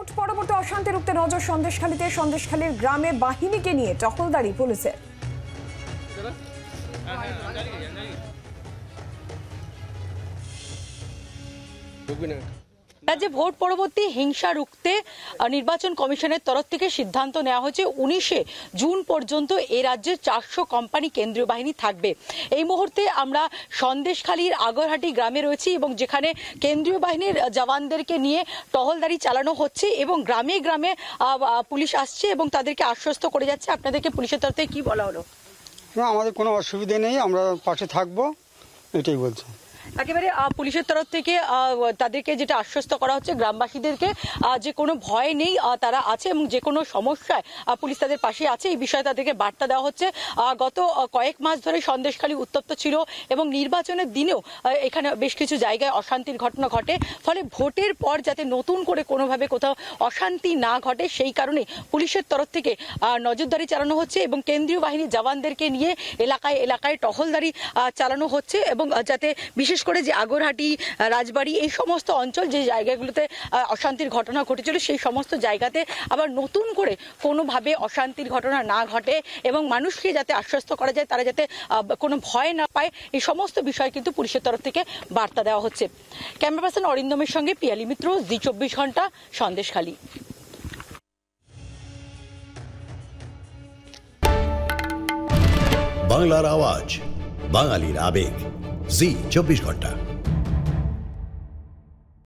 Vote পরবর্তী অশান্তি রুখতে নজর সন্দেশখালীর গ্রামে বাহিনীকে নিয়ে টহলদারি পুলিশের। রাজ্যে ভোট পরবর্তী হিংসা রুখতে নির্বাচন কমিশনের তরফ থেকে সিদ্ধান্ত নেওয়া হয়েছে 19শে জুন পর্যন্ত এই রাজ্যে 400 কোম্পানি কেন্দ্রীয় বাহিনী থাকবে। এই মুহূর্তে আমরা সন্দেশখালীর আগরহাটি গ্রামে রয়েছি এবং যেখানে কেন্দ্রীয় বাহিনীর জওয়ানদেরকে নিয়ে টহলদারি চালানো হচ্ছে এবং গ্রামে গ্রামে পুলিশ আসছে এবং তাদেরকে আশ্বস্ত করে যাচ্ছে। আপনাদেরকে পুলিশের তরফ থেকে কি বলা হলো? না, আমাদের কোনো অসুবিধা নেই, আমরা পাশে থাকবো, এটাই বলছি। একেবারে পুলিশের তরফ থেকে তাদেরকে যেটা আশ্বস্ত করা হচ্ছে গ্রামবাসীদেরকে যে কোনো ভয় নেই, তারা আছে এবং যে কোনো সমস্যায় পুলিশ তাদের পাশে আছে, এই বিষয়ে তাদেরকে বার্তা দেওয়া হচ্ছে। গত কয়েক মাস ধরে সন্দেশখালী উত্তপ্ত ছিল এবং নির্বাচনের দিনেও এখানে বেশ কিছু জায়গায় অশান্তির ঘটনা ঘটে, ফলে ভোটের পর যাতে নতুন করে কোনোভাবে কোথাও অশান্তি না ঘটে সেই কারণে পুলিশের তরফ থেকে নজরদারি চালানো হচ্ছে এবং কেন্দ্রীয় বাহিনীর জওয়ানদেরকে নিয়ে এলাকায় এলাকায় টহলদারি চালানো হচ্ছে এবং যাতে বিশেষ করে যে আগরহাটি, রাজবাড়ি এই সমস্ত অঞ্চল যে জায়গাগুলোতে অশান্তির ঘটনা ঘটেছিল সেই সমস্ত জায়গাতে আবার নতুন করে কোনোভাবে অশান্তির ঘটনা না ঘটে এবং মানুষকে যাতে আশ্বস্ত করা যায় তারা যাতে কোনো ভয় না পায়, এই সমস্ত বিষয় কিন্তু পুলিশের তরফ থেকে বার্তা দেওয়া হচ্ছে। ক্যামেরা পার্সন অরিন্দমের সঙ্গে পিয়ালি মিত্র, জি 24 ঘন্টা, সন্দেশখালী। বাংলার আওয়াজ, বাঙালির আবেগ, জি 24 ঘন্টা।